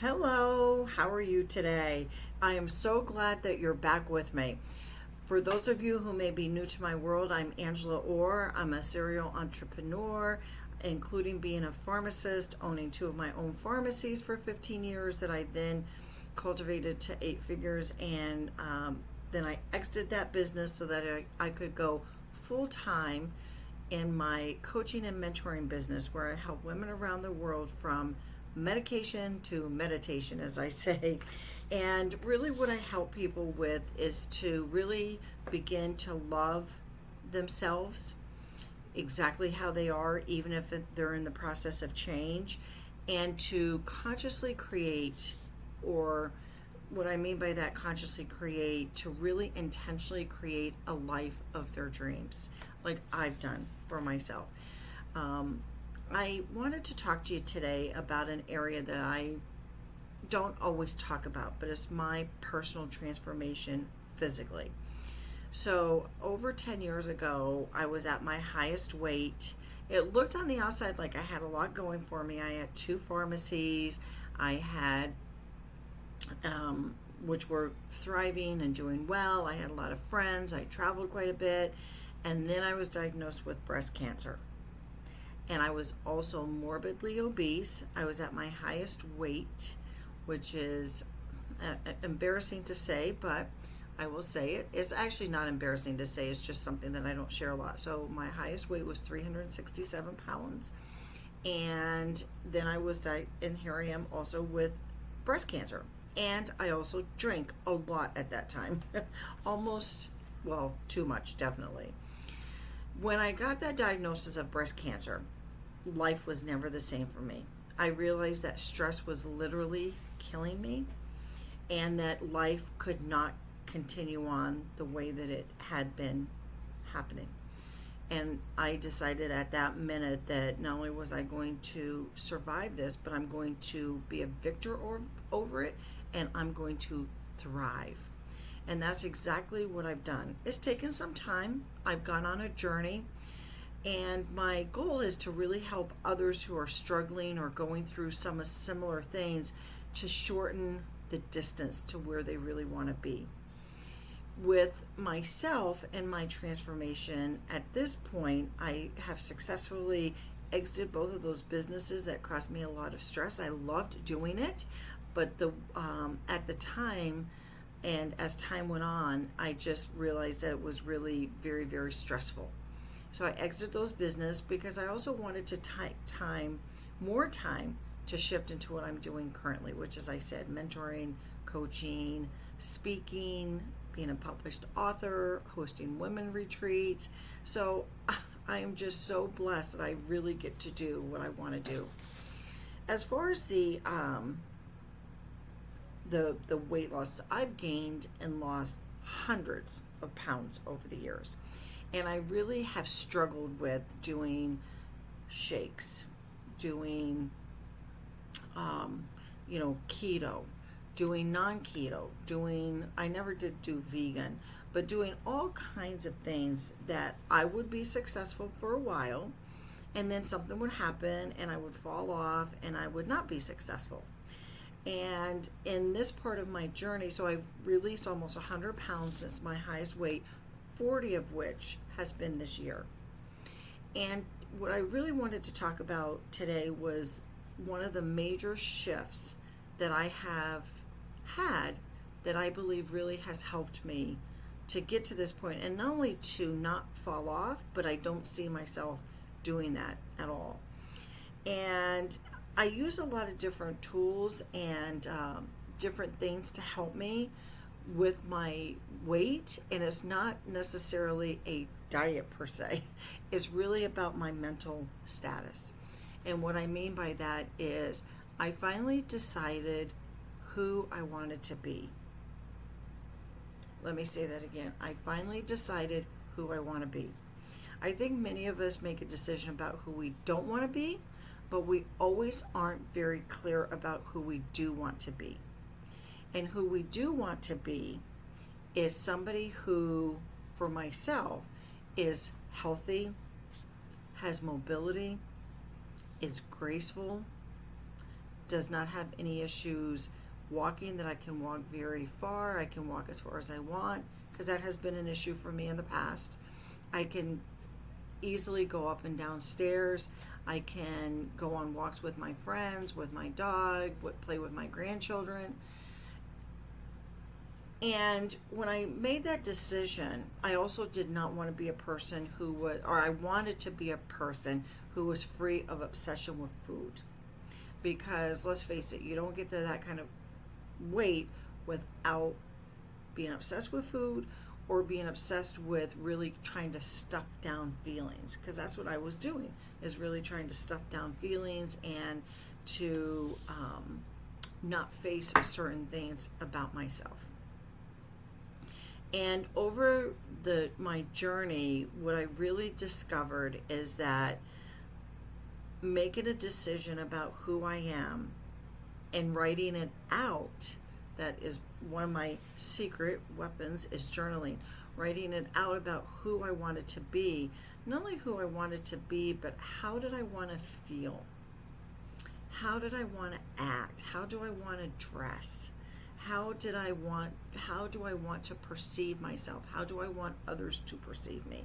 Hello, how are you today? I am so glad that you're back with me. For those of you who may be new to my world, I'm Angela Orr. I'm a serial entrepreneur, including being a pharmacist, owning two of my own pharmacies for 15 years that I then cultivated to 8 figures. And then I exited that business so that I could go full time in my coaching and mentoring business, where I help women around the world from medication to meditation, as I say. And really, what I help people with is to really begin to love themselves exactly how they are, even if they're in the process of change, and to consciously create, or what I mean by that, consciously create, to really intentionally create a life of their dreams, like I've done for myself. I wanted to talk to you today about an area that I don't always talk about, but it's my personal transformation physically. So, over 10 years ago, I was at my highest weight. It looked on the outside like I had a lot going for me. I had two pharmacies, I had, which were thriving and doing well. I had a lot of friends, I traveled quite a bit, and then I was diagnosed with breast cancer. And I was also morbidly obese. I was at my highest weight, which is embarrassing to say, but I will say it. It's actually not embarrassing to say, it's just something that I don't share a lot. So my highest weight was 367 pounds. And then I was and here I am also with breast cancer. And I also drank a lot at that time. Almost, well, too much, definitely. When I got that diagnosis of breast cancer, life was never the same for me. I realized that stress was literally killing me, and that life could not continue on the way that it had been happening. And I decided at that minute that not only was I going to survive this, but I'm going to be a victor over it, and I'm going to thrive. And that's exactly what I've done. It's taken some time. I've gone on a journey, and my goal is to really help others who are struggling or going through some similar things to shorten the distance to where they really want to be. With myself and my transformation, at this point, I have successfully exited both of those businesses that caused me a lot of stress. I loved doing it, but at the time, and as time went on, I just realized that it was really very, very stressful. So I exited those businesses because I also wanted to take more time to shift into what I'm doing currently, which, as I said, mentoring, coaching, speaking, being a published author, hosting women retreats. So I am just so blessed that I really get to do what I want to do. As far as the weight loss, I've gained and lost hundreds of pounds over the years. And I really have struggled with doing shakes, doing, keto, doing non-keto, I never did do vegan, but doing all kinds of things that I would be successful for a while, and then something would happen and I would fall off and I would not be successful. And in this part of my journey, so I've released almost 100 pounds since my highest weight, 40 of which has been this year. And what I really wanted to talk about today was one of the major shifts that I have had that I believe really has helped me to get to this point, and not only to not fall off, but I don't see myself doing that at all. And I use a lot of different tools and different things to help me with my weight, and it's not necessarily a diet per se. It's really about my mental status. And what I mean by that is I finally decided who I wanted to be. Let me say that again. I finally decided who I want to be. I think many of us make a decision about who we don't want to be, but we always aren't very clear about who we do want to be. And who we do want to be is somebody who, for myself, is healthy, has mobility, is graceful, does not have any issues walking, that I can walk very far. I can walk as far as I want, because that has been an issue for me in the past. I can easily go up and down stairs. I can go on walks with my friends, with my dog, play with my grandchildren. And when I made that decision, I also did not want to be a person who was, or I wanted to be a person who was free of obsession with food. Because let's face it, you don't get to that kind of weight without being obsessed with food, or being obsessed with really trying to stuff down feelings, because that's what I was doing, is really trying to stuff down feelings and to not face certain things about myself. And over my journey, what I really discovered is that making a decision about who I am and writing it out, that is one of my secret weapons, is journaling. Writing it out about who I wanted to be. Not only who I wanted to be, but how did I want to feel? How did I want to act? How do I want to dress? How do I want to perceive myself? How do I want others to perceive me?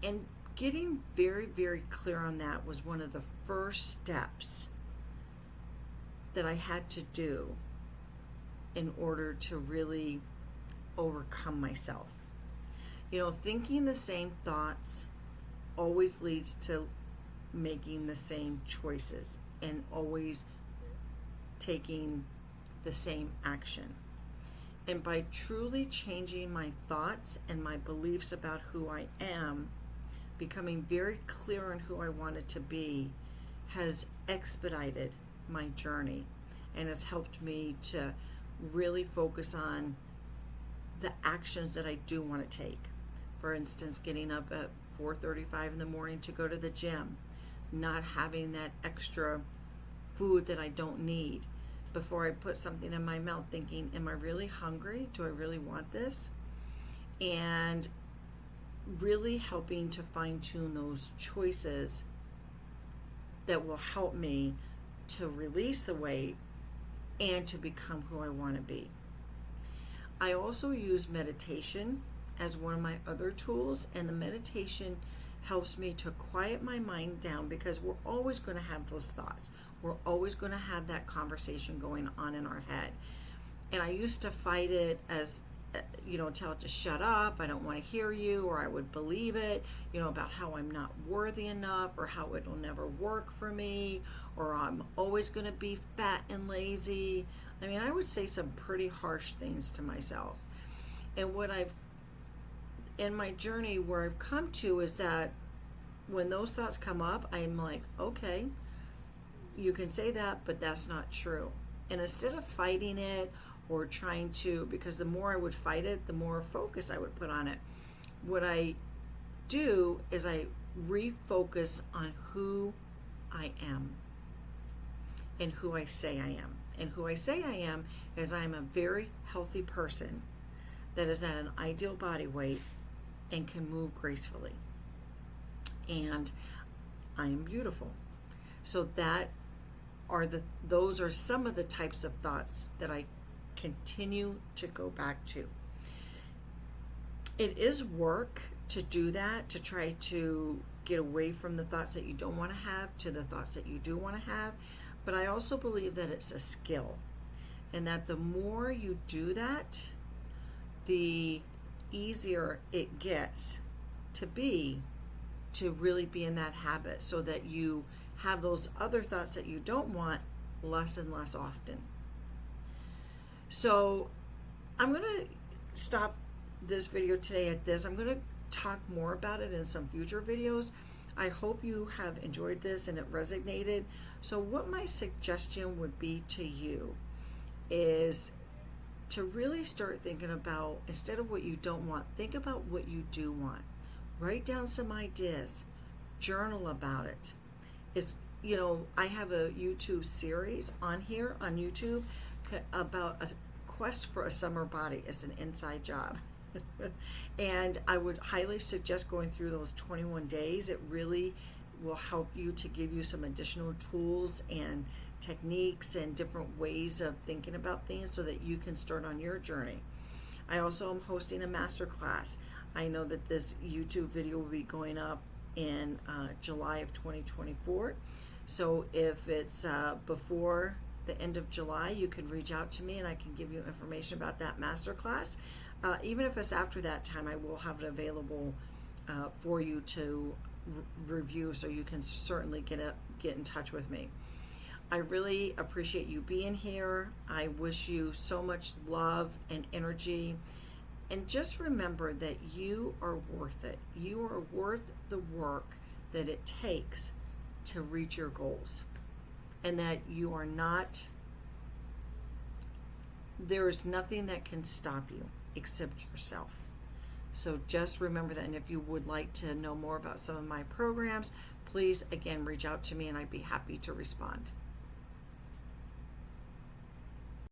And getting very, very clear on that was one of the first steps that I had to do in order to really overcome myself. Thinking the same thoughts always leads to making the same choices and always taking the same action. And by truly changing my thoughts and my beliefs about who I am, becoming very clear on who I wanted to be, has expedited my journey and has helped me to really focus on the actions that I do want to take. For instance, getting up at 4:35 in the morning to go to the gym, not having that extra food that I don't need before I put something in my mouth, thinking, am I really hungry? Do I really want this? And really helping to fine-tune those choices that will help me to release the weight and to become who I want to be. I also use meditation as one of my other tools, and the meditation helps me to quiet my mind down, because we're always going to have those thoughts. We're always going to have that conversation going on in our head. And I used to fight it as, tell it to shut up, I don't want to hear you, or I would believe it, about how I'm not worthy enough, or how it'll never work for me, or I'm always going to be fat and lazy. I would say some pretty harsh things to myself. And in my journey, where I've come to is that when those thoughts come up, I'm like, okay, you can say that, but that's not true. And instead of fighting it or trying to, because the more I would fight it, the more focus I would put on it, what I do is I refocus on who I am and who I say I am. And who I say I am is I am a very healthy person that is at an ideal body weight and can move gracefully. And I am beautiful. So those are some of the types of thoughts that I continue to go back to. It is work to do that, to try to get away from the thoughts that you don't want to have to the thoughts that you do want to have. But I also believe that it's a skill, and that the more you do that, the easier it gets to really be in that habit, so that you have those other thoughts that you don't want less and less often. So I'm going to stop this video today at this. I'm going to talk more about it in some future videos. I hope you have enjoyed this and it resonated. So what my suggestion would be to you is to really start thinking about, instead of what you don't want, think about what you do want. Write down some ideas. Journal about it. I have a YouTube series on here on YouTube about a quest for a summer body. It's an inside job. And I would highly suggest going through those 21 days. It really will help you to give you some additional tools and techniques and different ways of thinking about things so that you can start on your journey. I also am hosting a masterclass. I know that this YouTube video will be going up in July of 2024. So if it's before the end of July, you can reach out to me and I can give you information about that masterclass. Even if it's after that time, I will have it available for you to review, so you can certainly get in touch with me. I really appreciate you being here. I wish you so much love and energy. And just remember that you are worth it. You are worth the work that it takes to reach your goals. And that you are not, there's nothing that can stop you except yourself. So just remember that. And if you would like to know more about some of my programs, please again reach out to me and I'd be happy to respond.